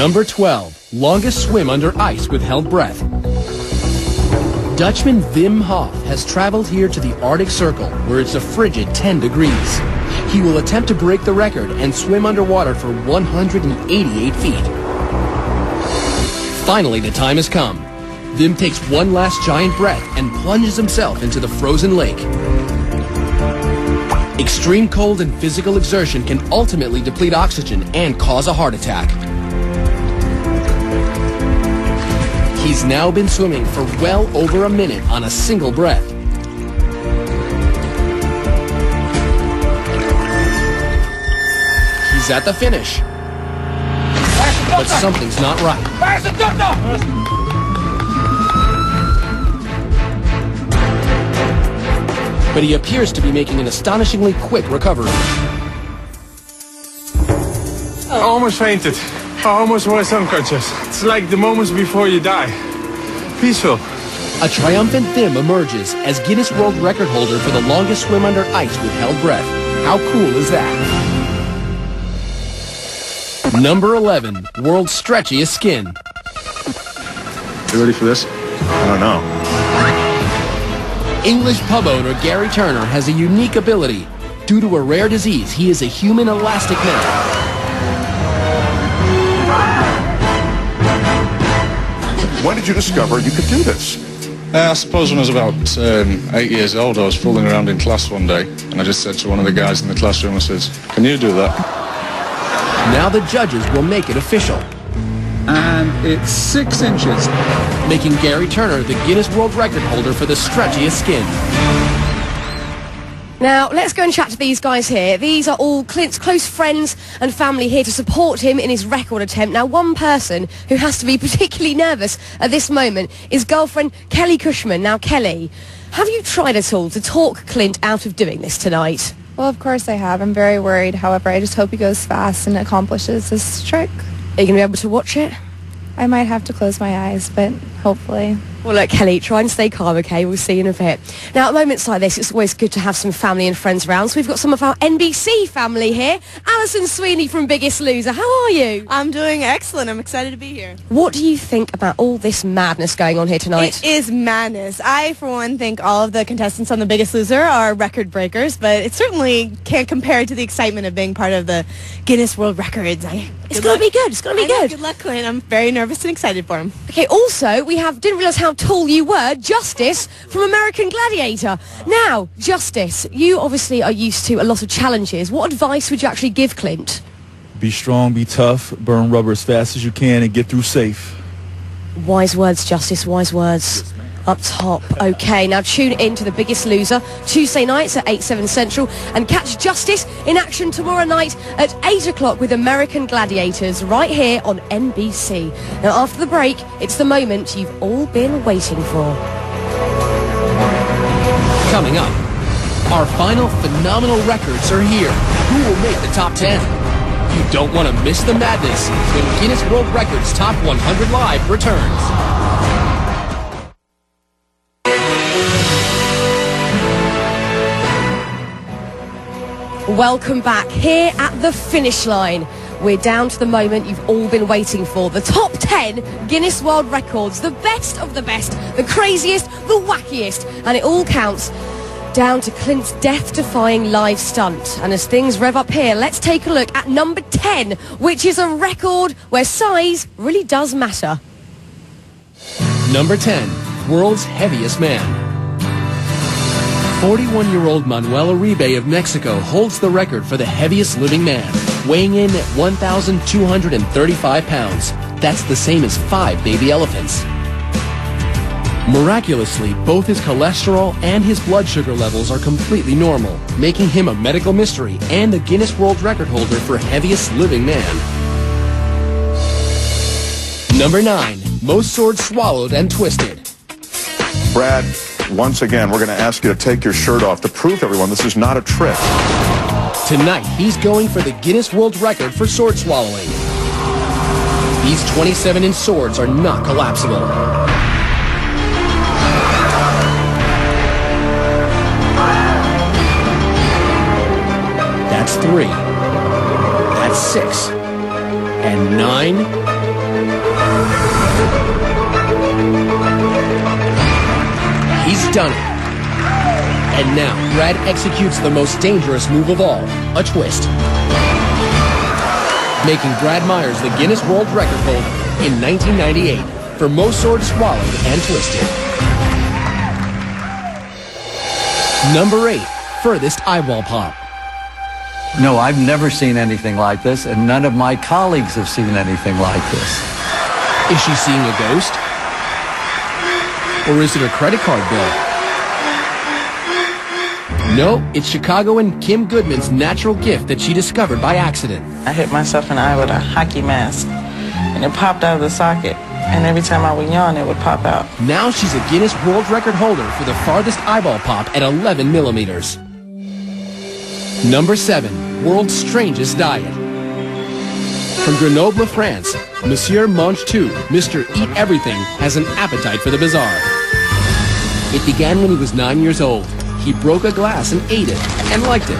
Number 12, longest swim under ice with held breath. Dutchman Wim Hof has traveled here to the Arctic Circle, where it's a frigid 10 degrees. He will attempt to break the record and swim underwater for 188 feet. Finally, the time has come. Wim takes one last giant breath and plunges himself into the frozen lake. Extreme cold and physical exertion can ultimately deplete oxygen and cause a heart attack. He's now been swimming for well over a minute on a single breath. He's at the finish. But something's not right. But he appears to be making an astonishingly quick recovery. I almost fainted. I almost was unconscious. It's like the moments before you die. Peaceful. A triumphant Wim emerges as Guinness World Record holder for the longest swim under ice with held breath. How cool is that? Number 11, world's stretchiest skin. You ready for this? I don't know. English pub owner Gary Turner has a unique ability. Due to a rare disease, he is a human elastic man. When did you discover you could do this? I suppose when I was about 8 years old, I was fooling around in class one day, and I just said to one of the guys in the classroom, I says, "Can you do that?" Now the judges will make it official. And it's 6 inches. Making Gary Turner the Guinness World Record holder for the stretchiest skin. Now, let's go and chat to these guys here. These are all Clint's close friends and family here to support him in his record attempt. Now, one person who has to be particularly nervous at this moment is girlfriend Kelly Cushman. Now, Kelly, have you tried at all to talk Clint out of doing this tonight? Well, of course I have. I'm very worried. However, I just hope he goes fast and accomplishes this trick. Are you going to be able to watch it? I might have to close my eyes, but hopefully. Well, look, Kelly, try and stay calm, okay? We'll see you in a bit. Now, at moments like this, it's always good to have some family and friends around. So we've got some of our NBC family here. Alison Sweeney from Biggest Loser. How are you? I'm doing excellent. I'm excited to be here. What do you think about all this madness going on here tonight? It is madness. I, for one, think all of the contestants on The Biggest Loser are record breakers, but it certainly can't compare to the excitement of being part of the Guinness World Records. It's going to be good. It's going to be good. Good luck, Clint. I'm very nervous and excited for him. Okay, also, didn't realise how tall you were, Justice from American Gladiator. Now, Justice, you obviously are used to a lot of challenges. What advice would you actually give Clint? Be strong, be tough, burn rubber as fast as you can, and get through safe. Wise words, Justice, wise words. Up top. Okay, now tune in to The Biggest Loser Tuesday nights at 8, 7 Central and catch Justice in action tomorrow night at 8 o'clock with American Gladiators right here on NBC. Now after the break, it's the moment you've all been waiting for. Coming up, our final phenomenal records are here. Who will make the top 10? You don't want to miss the madness when Guinness World Records Top 100 Live returns. Welcome back here at the finish line. We're down to the moment you've all been waiting for. The top 10 Guinness World Records. The best of the best. The craziest, the wackiest. And it all counts down to Clint's death-defying live stunt. And as things rev up here, let's take a look at number 10, which is a record where size really does matter. Number 10, world's heaviest man. 41-year-old Manuel Uribe of Mexico holds the record for the heaviest living man, weighing in at 1,235 pounds. That's the same as 5 baby elephants. Miraculously, both his cholesterol and his blood sugar levels are completely normal, making him a medical mystery and the Guinness World Record holder for heaviest living man. Number 9, most swords swallowed and twisted. Brad, once again, we're going to ask you to take your shirt off to prove to everyone this is not a trick. Tonight, he's going for the Guinness World Record for sword swallowing. These 27-inch swords are not collapsible. That's 3. That's 6. And 9. Stunning. And now, Brad executes the most dangerous move of all, a twist. Making Brad Myers the Guinness World Record holder in 1998 for most swords swallowed and twisted. Number 8, furthest eyeball pop. No, I've never seen anything like this, and none of my colleagues have seen anything like this. Is she seeing a ghost? Or is it her credit card bill? No, it's Chicagoan Kim Goodman's natural gift that she discovered by accident. I hit myself in the eye with a hockey mask, and it popped out of the socket. And every time I would yawn, it would pop out. Now she's a Guinness World Record holder for the farthest eyeball pop at 11 millimeters. Number 7, world's strangest diet. From Grenoble, France, Monsieur Mange Tout, Mr. Eat Everything, has an appetite for the bizarre. It began when he was 9 years old. He broke a glass and ate it, and liked it.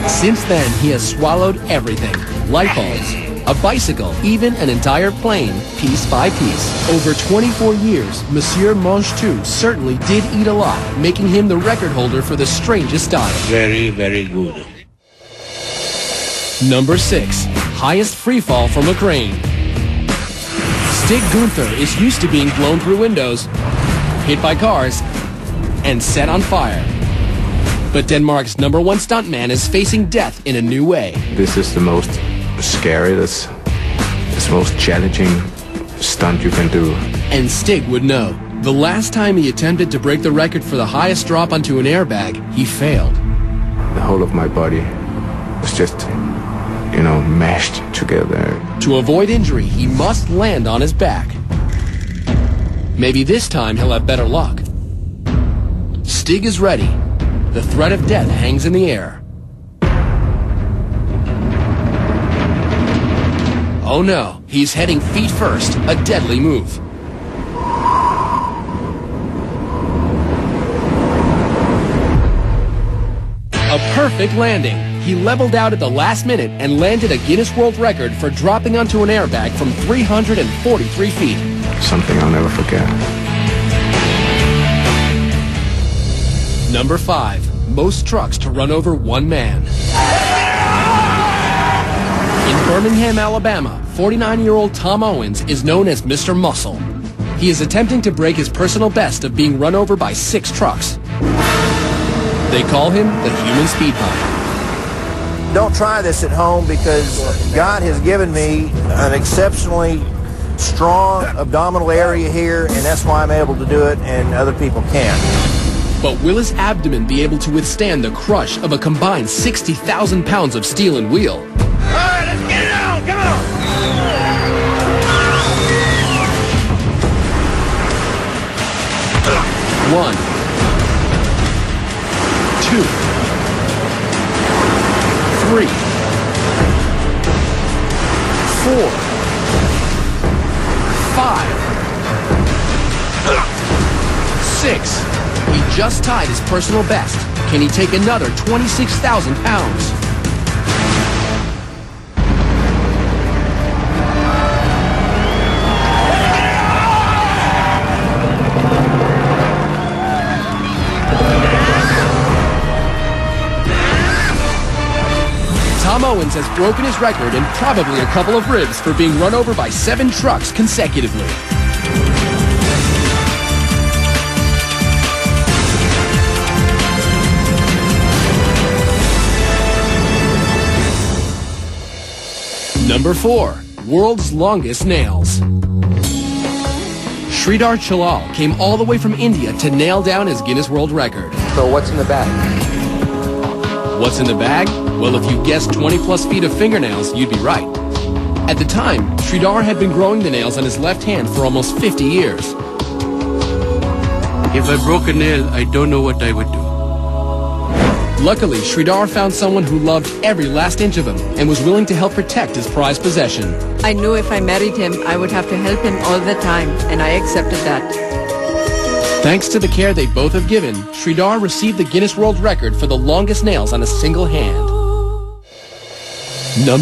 Since then, he has swallowed everything. Light bulbs, a bicycle, even an entire plane, piece by piece. Over 24 years, Monsieur Mange Tout certainly did eat a lot, making him the record holder for the strangest diet. Very, very good. Number 6, highest free fall from a crane. Stig Gunther is used to being blown through windows, hit by cars, and set on fire. But Denmark's #1 stuntman is facing death in a new way. This is the most scary, this most challenging stunt you can do. And Stig would know. The last time he attempted to break the record for the highest drop onto an airbag, he failed. The whole of my body was just, mashed together. To avoid injury, he must land on his back. Maybe this time he'll have better luck. Stig is ready. The threat of death hangs in the air. Oh no, he's heading feet first, a deadly move. A perfect landing. He leveled out at the last minute and landed a Guinness World Record for dropping onto an airbag from 343 feet. Something I'll never forget. Number 5, most trucks to run over one man. In Birmingham, Alabama, 49-year-old Tom Owens is known as Mr. Muscle. He is attempting to break his personal best of being run over by 6 trucks. They call him the human speed bump. Don't try this at home because God has given me an exceptionally strong abdominal area here, and that's why I'm able to do it and other people can't. But will his abdomen be able to withstand the crush of a combined 60,000 pounds of steel and wheel? All right, let's get it on! Come on! 1, 2, 3, 4, 5, 6. He just tied his personal best. Can he take another 26,000 pounds? Tom Owens has broken his record and probably a couple of ribs for being run over by 7 trucks consecutively. Number 4, world's longest nails. Sridhar Chalal came all the way from India to nail down his Guinness World Record. So what's in the bag? What's in the bag? Well, if you guessed 20-plus feet of fingernails, you'd be right. At the time, Sridhar had been growing the nails on his left hand for almost 50 years. If I broke a nail, I don't know what I would do. Luckily, Sridhar found someone who loved every last inch of him and was willing to help protect his prized possession. I knew if I married him, I would have to help him all the time, and I accepted that. Thanks to the care they both have given, Sridhar received the Guinness World Record for the longest nails on a single hand. Number